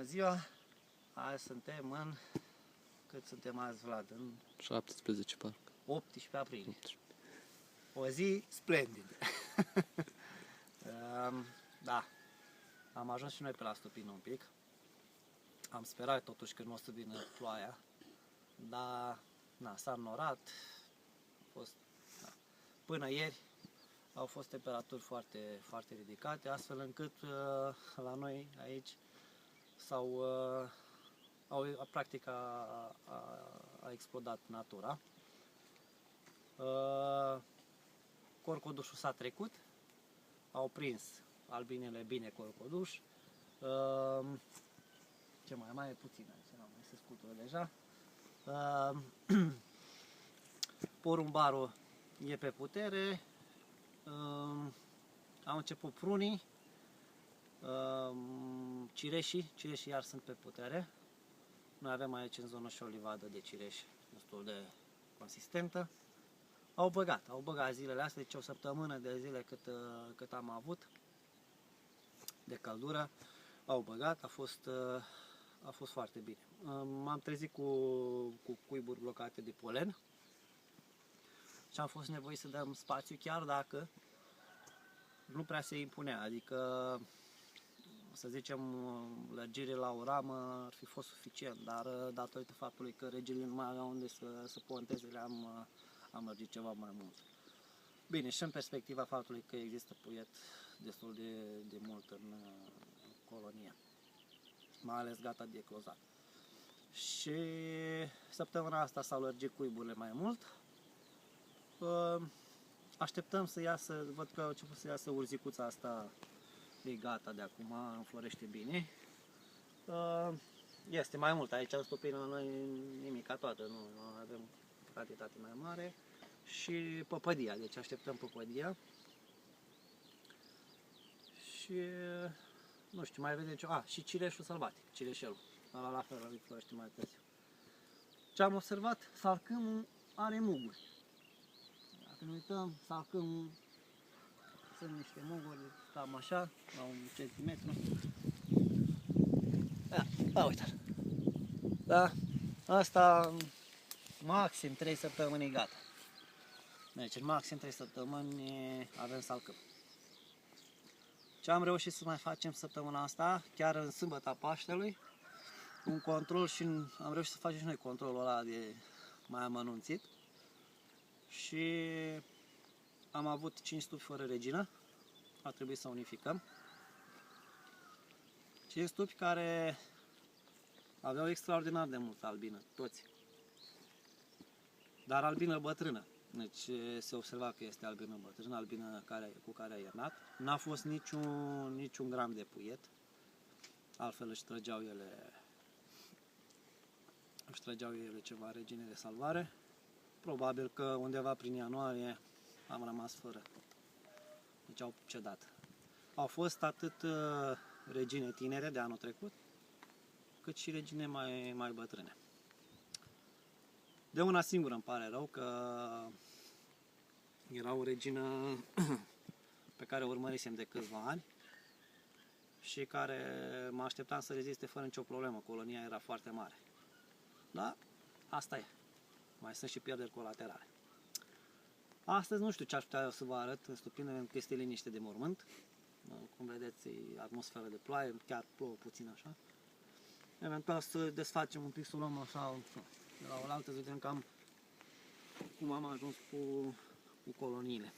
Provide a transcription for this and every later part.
Bună ziua! Azi suntem în... Cât suntem azi, Vlad? În 17 parcă. 18 aprilie. 18. O zi splendidă. Da. Am ajuns și noi pe la Stupină un pic. Am sperat totuși că nu o să vină ploaia. Dar s-a înnorat. A fost, până ieri au fost temperaturi foarte, foarte ridicate, astfel încât la noi aici practic a explodat natura. Corcodușul s-a trecut, au prins albinele bine corcoduș. Ce mai e puțin aici, mai se scutură deja. Porumbarul e pe putere. Au început prunii. Cireșii iar sunt pe putere. Noi avem aici în zonă și o livadă de cireș destul de consistentă. Au băgat zilele astea, deci o săptămână de zile cât am avut de căldură. Au băgat, a fost foarte bine. M-am trezit cu cuiburi blocate de polen și am fost nevoit să dăm spațiu, chiar dacă nu prea se impunea, adică să zicem lărgire la o ramă ar fi fost suficient, dar datorită faptului că regele nu mai avea unde să ponteze, am lărgit ceva mai mult. Bine, și în perspectiva faptului că există puiet destul de mult în colonie, mai ales gata de eclozat. Și săptămâna asta s-au lărgit cuiburile mai mult. Așteptăm să iasă, văd că a început să iasă urzicuța asta, e gata de acum, înflorește bine. Este mai mult, aici în Stupină noi nimica toată, nu avem cantitate mai mare. Și păpădia, deci așteptăm păpădia. Și nu știu, mai vedem ce... și cireșul sălbatic, cireșelul, la fel, îl florește mai târziu. Ce am observat, salcâmul are muguri. Dacă ne uităm, salcâmul sunt niște muguri, cam așa, la 1 centimetru. Uite-l. Da, asta maxim 3 săptămâni e gata. Deci în maxim 3 săptămâni avem salcâm. Ce am reușit să mai facem săptămâna asta, chiar în sâmbăta Paștelui, un control și am reușit să facem și noi controlul ăla de mai amănunțit. Și am avut 5 stupi fără regină, a trebuit să unificăm. 5 stupi care aveau extraordinar de multă albină, toți. Dar albină bătrână, deci se observa că este albină bătrână, albină cu care a iernat. N-a fost niciun gram de puiet, altfel își trăgeau ele ceva regine de salvare. Probabil că undeva prin ianuarie am rămas fără, deci au cedat. Au fost atât regine tinere de anul trecut, cât și regine mai bătrâne. De una singură îmi pare rău, că era o regină pe care o urmărisem de câțiva ani și care mă așteptam să reziste fără nicio problemă. Colonia era foarte mare. Da, asta e. Mai sunt și pierderi colaterale. Astăzi nu știu ce aș putea eu să vă arăt în Stupină, pentru că este liniște de mormânt. Cum vedeți, e atmosferă de ploaie, chiar plouă puțin așa. Eventual să desfacem un pic, să o luăm așa de la oaltă, să vedem cam cum am ajuns cu coloniile.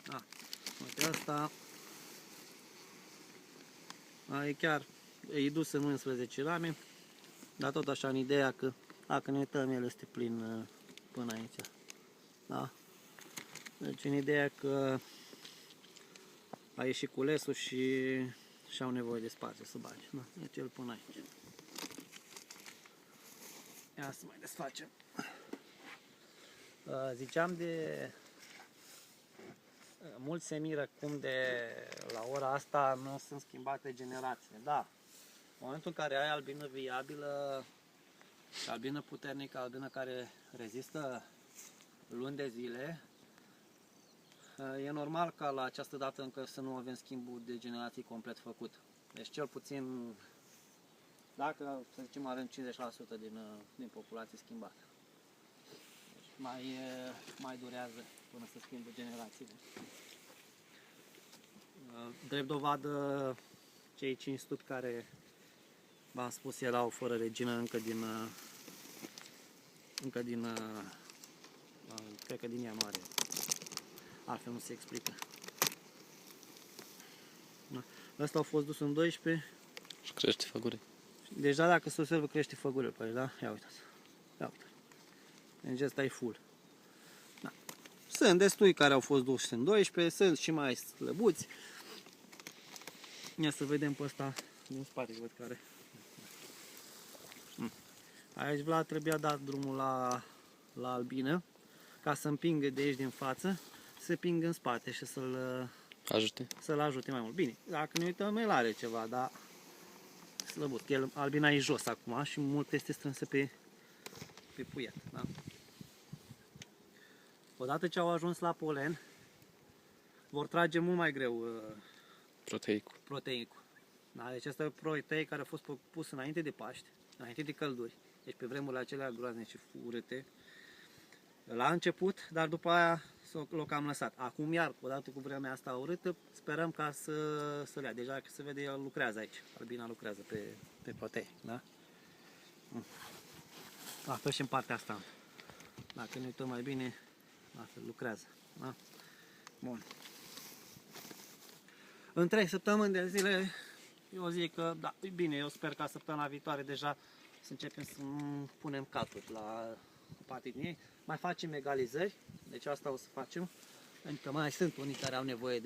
Da, uite asta e chiar, e dus în 11 rame, dar tot așa în ideea că dacă ne uităm, el este plin până aici. Da? Deci în ideea că a ieșit culesul și au nevoie de spațiu să bage. Da? Deci el până aici. Ia să mai desfacem. Ziceam de... Mulți se miră cum de la ora asta nu sunt schimbate generațiile. Da, în momentul în care ai albină viabilă și albină puternică, albină care rezistă luni de zile, e normal ca la această dată încă să nu avem schimbul de generații complet făcut. Deci cel puțin, dacă să zicem avem 50% din populație schimbată. Deci mai durează până să schimbă generațiile. Drept dovadă, cei 5 stupi care v-am spus erau fără regină încă din cred că din ianuarie. Altfel nu se explică. Ăsta a fost dus în 12. Și crește făguri. Deja dacă se observă crește făgurile pe aici, da? Ia uitați. Ia uitați. Deci ăsta e full. Da. Sunt destui care au fost duși în 12, sunt și mai slăbuți. Ia să vedem pe ăsta din spate, văd care. Aici Vlad trebuia dat drumul la albină, ca să împingă de aici din față, să pingă în spate și să-l ajute mai mult. Bine, dacă ne uităm, el are ceva, dar slăbut. Albina e jos acum și mult este strânsă pe puiet. Da? Odată ce au ajuns la polen, vor trage mult mai greu proteicul. Da? Deci ăsta e un proteic care a fost pus înainte de Paști, înainte de călduri. Deci pe vremurile acelea groaznice și urâte. La început, dar după aia l-o cam lăsat. Acum iar, odată cu vremea asta urâtă, sperăm ca să le ia. Deja că se vede, el lucrează aici. Albina lucrează pe proteic. Da? La fel și în partea asta. Dacă ne uităm mai bine, la fel lucrează. Da? Bun. În 3 săptămâni de zile, eu zic că, da, e bine, eu sper ca săptămâna viitoare deja să începem să punem caturi la partea din ei. Mai facem egalizări, deci asta o să facem, pentru că mai sunt unii care au nevoie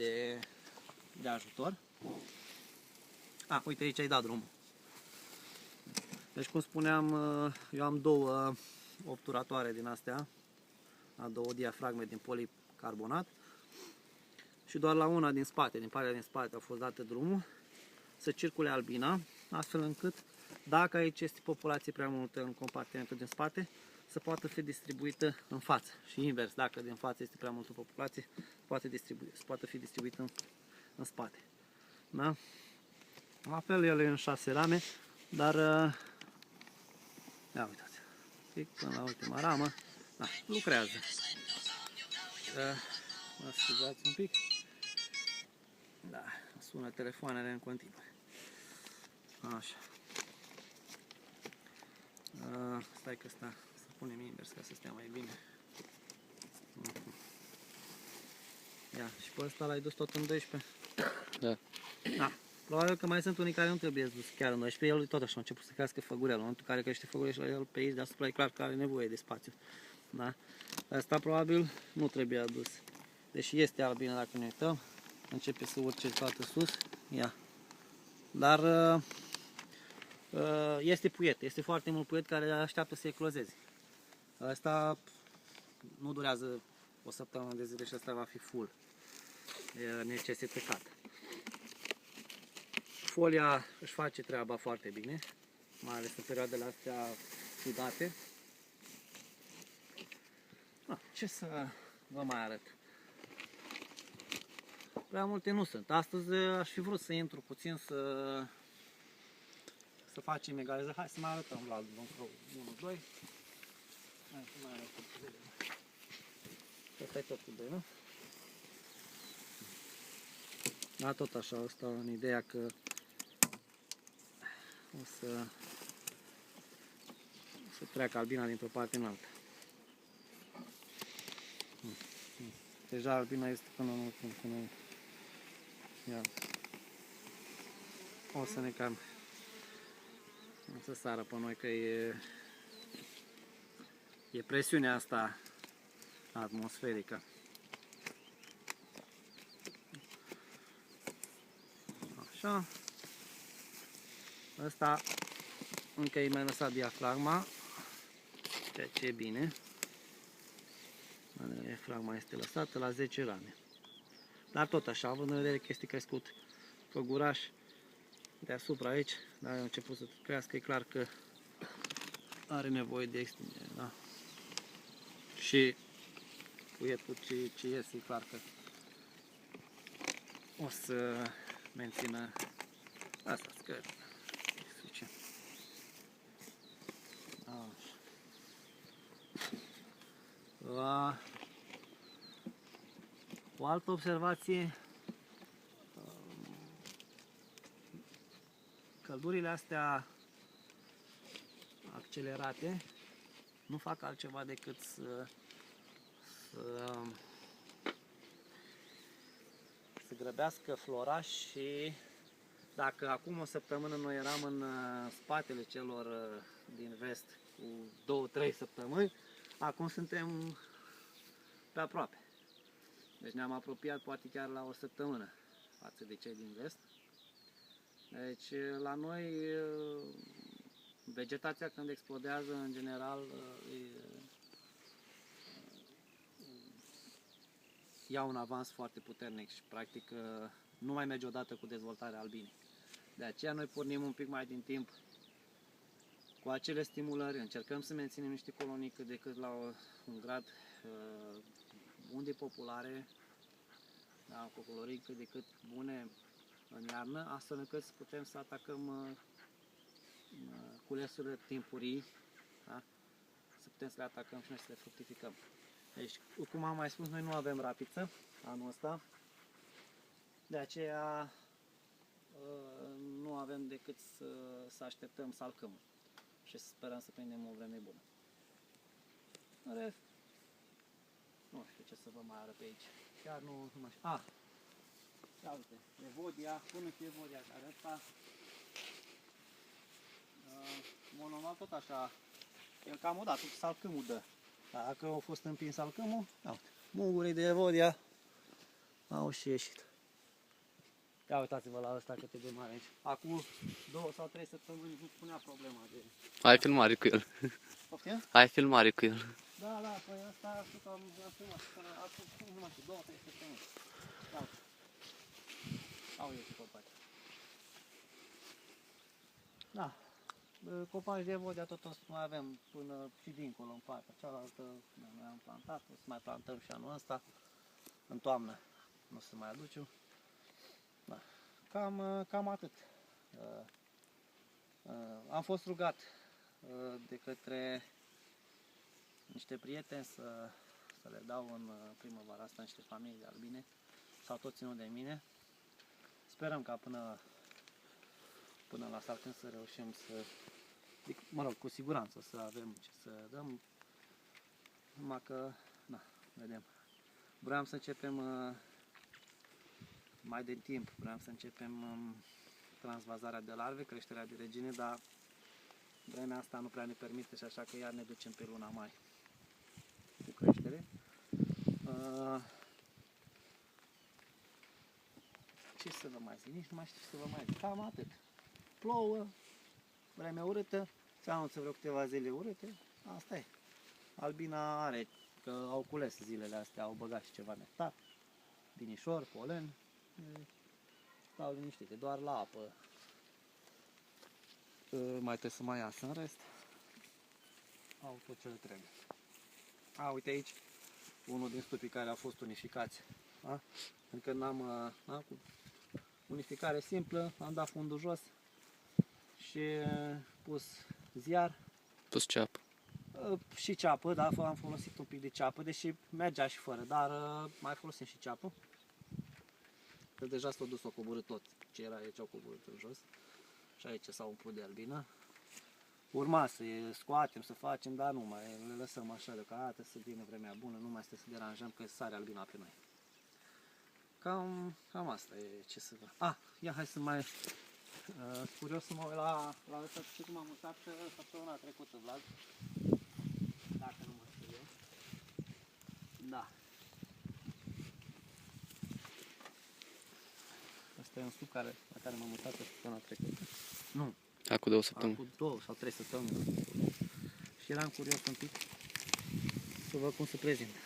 de ajutor. Uite, aici ai dat drumul. Deci, cum spuneam, eu am 2 obturatoare din astea, 2 diafragme din policarbonat și doar la una din spate, din partea din spate, a fost dată drumul să circule albina, astfel încât, dacă aici este populație prea multă în compartimentul din spate, să poată fi distribuită în față. Și invers, dacă din față este prea multă populație, poate fi distribuită în spate. Da? La fel, el e în 6 rame, dar ia uitați, până la ultima ramă, da, lucrează. Mă scuzați un pic. Da, sună telefoanele în continuu. Așa. Stai că ăsta, să punem invers ca să stea mai bine. Ia, și pe ăsta l-ai dus tot în 12? Da. Da. Probabil că mai sunt unii care nu trebuie dus chiar în 12, el tot așa a început să crească făgurea. În momentul în care crește făgurea și la el pe aici deasupra e clar că are nevoie de spațiu. Da? Asta probabil nu trebuie adus. Deși este albină dacă ne uităm, începe să urce toată sus. Ia. Dar este puiet, este foarte mult puiet care așteaptă să eclozeze. Asta nu durează o săptămână de zile și asta va fi full. Necesită cat. Folia își face treaba foarte bine, mai ales în perioadele astea sudate. Ce să vă mai arăt? Prea multe nu sunt. Astăzi aș fi vrut să intru puțin să facem egalizare. Hai să mai arătăm la 1, 2. Hai să mai arătăm. Asta e tot cu 2, nu? Da, tot așa, asta în ideea că o să treacă albina dintr-o parte în alta. Deja albina este până ia. O să ne cam să sară pe noi că e presiunea asta atmosferică. Așa. Ăsta încă e mai lăsat diafragma, ceea ce e bine. Diafragma este lăsată la 10 rame. Dar tot așa, având în vedere că este crescut făguraș deasupra aici, dar a început să crească, e clar că are nevoie de extindere. Da? Și puietul ce iese, e clar că o să mențină Asta scări. O altă observație, căldurile astea accelerate nu fac altceva decât să grăbească flora și dacă acum o săptămână noi eram în spatele celor din vest cu 2-3 săptămâni, acum suntem pe aproape. Deci ne-am apropiat poate chiar la o săptămână față de cei din vest. Deci la noi vegetația când explodează în general ia un avans foarte puternic și practic nu mai merge odată cu dezvoltarea albinei. De aceea noi pornim un pic mai din timp cu acele stimulări, încercăm să menținem niște colonii cât de cât la un grad unde populare, da, cu colorii cât de cât bune în iarnă, astfel încât să putem să atacăm culesurile timpurii, da? Să putem să le atacăm și noi să le fructificăm. Deci, cum am mai spus, noi nu avem rapiță anul ăsta, de aceea nu avem decât să așteptăm salcâmul și să sperăm să prindem o vreme bună. În rest, nu știu ce să vă mai arăt pe aici. Chiar nu mai știu. Ia uite, Evodia, până și Evodia care ăsta monomal tot așa, el cam odată salcâmul dă. Dacă a fost împins salcâmul, ia uite, mungurii de Evodia au și ieșit. Ia uitați-vă la ăsta cât e de mare aici. Acum 2 sau 3 săptămâni nu spunea problema de... Ai filmare cu el. Poftim? Ai filmare cu el. Da, păi asta știu că am filmat. Acum nu mai știu, 2-3 săptămâni. Ia uite. Au ieșit copaci. Da. Copaci de Evodia tot o să mai avem până și dincolo în partea cealaltă. Noi am plantat, o să mai plantăm și anul ăsta. În toamnă nu o să mai aducem. Da. Cam atât. Am fost rugat de către niște prieteni să le dau în primăvara asta niște familii de albine. S-au tot ținut de mine. Sperăm ca până la salcâm să reușim să, mă rog, cu siguranță să avem ce să dăm. Numai că, na, vedem. Vreau să începem mai de timp, vreau să începem transvazarea de larve, creșterea de regine, dar vremea asta nu prea ne permite și așa că iar ne ducem pe luna mai cu creștere. Ce să vă mai zic? Nici nu mai știu ce să vă mai zic. Cam atât. Plouă, vremea urâtă, se anunță vreo câteva zile urâte, asta e. Albina are, că au cules zilele astea, au băgat și ceva nectar, binișor, polen, stau liniștite, doar la apă mai trebuie să mai iasă, în rest au tot ce le trebuie. Uite aici unul din stupii care au fost unificați, da? Încă n-am cu unificare simplă, am dat fundul jos și pus ziar. Pus ceapă. Și ceapă, da, am folosit un pic de ceapă, deși mergea și fără, dar mai folosim și ceapă. Că deja s-a dus, o coborât tot ce era aici, au coborât în jos. Și aici s-au umplut de albină. Urma să scoatem, să facem, dar nu mai le lăsăm așa deocamdată, să vină vremea bună, nu mai este să deranjăm că sare albina pe noi. Cam asta e ce să vă... Ia hai să mai... curios să mă uit la ăsta, și cum am mutat săptămâna trecută, Vlad. Dacă nu mă știu eu. Da. Asta e un stup la care m-am mutat săptămâna trecută. Nu. Acum 2 săptămâni. Acum 2 sau 3 săptămâni. Și eram curios un pic să văd cum se prezintă.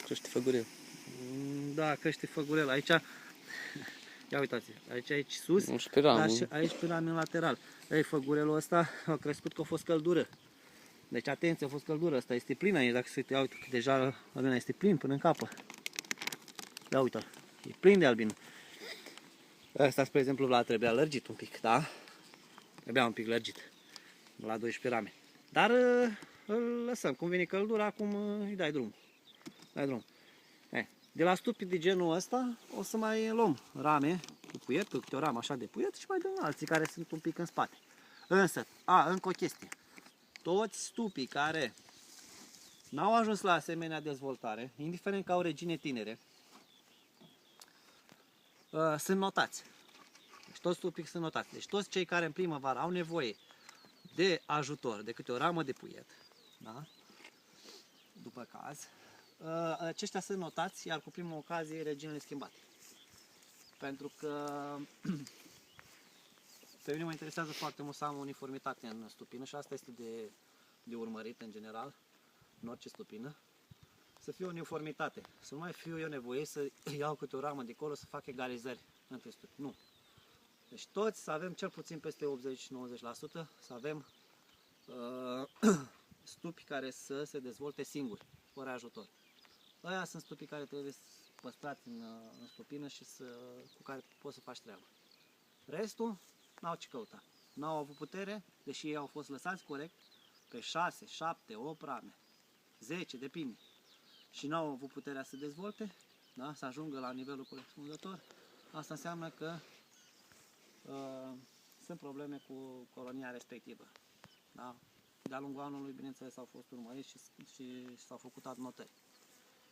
Crește făgurel. Da, crește făgurel. Aici, ia uitați, aici sus, dar și aici până în lateral. Ei, făgurelul ăsta a crescut că a fost căldură. Deci atenție, a fost căldură, asta este plină aici, dacă se uite, deja albina este plin până în capă. Da, uite, e plin de albin. Ăsta, spre exemplu, la trebuia lărgit un pic, da? Trebuia un pic lărgit, la 12 rame. Dar îl lăsăm, cum vine căldura, acum îi dai drum. De la stupii de genul ăsta o să mai luăm rame cu puiet, câte o ramă așa de puiet și mai dăm alții care sunt un pic în spate. Însă, încă o chestie. Toți stupii care n-au ajuns la asemenea dezvoltare, indiferent că au regine tinere, sunt notați. Deci toți stupii sunt notați. Deci toți cei care în primăvară au nevoie de ajutor, de câte o ramă de puiet, da? După caz, aceștia sunt notați, iar cu prima ocazie reginele schimbate. Pentru că pe mine mă interesează foarte mult să am uniformitate în stupină și asta este de urmărit în general, în orice stupină. Să fie o uniformitate, să nu mai fiu eu nevoie să iau câte o ramă de acolo să fac egalizări între stupi. Nu. Deci toți să avem cel puțin peste 80-90%, să avem stupi care să se dezvolte singuri, fără ajutor. Aia sunt stupii care trebuie păstrați în stupină și cu care poți să faci treabă. Restul n-au ce căuta. N-au avut putere, deși ei au fost lăsați corect, pe 6, 7, 8 rame, 10, depinde. Și n-au avut puterea să se dezvolte, da? Să ajungă la nivelul corespunzător. Asta înseamnă că sunt probleme cu colonia respectivă. Da? De-a lungul anului, bineînțeles, au fost urmăriți și s-au făcut adnotări.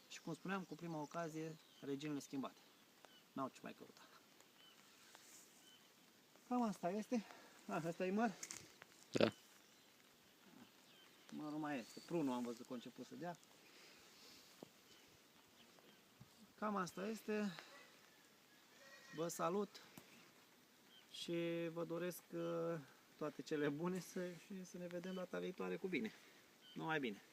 Și cum spuneam, cu prima ocazie, reginele schimbate. N-au ce mai căuta. Cam asta este. Asta e măr. Da. Mărul mai este. Prunul am văzut că a început să dea. Cam asta este. Vă salut și vă doresc toate cele bune și să ne vedem data viitoare cu bine. Numai bine!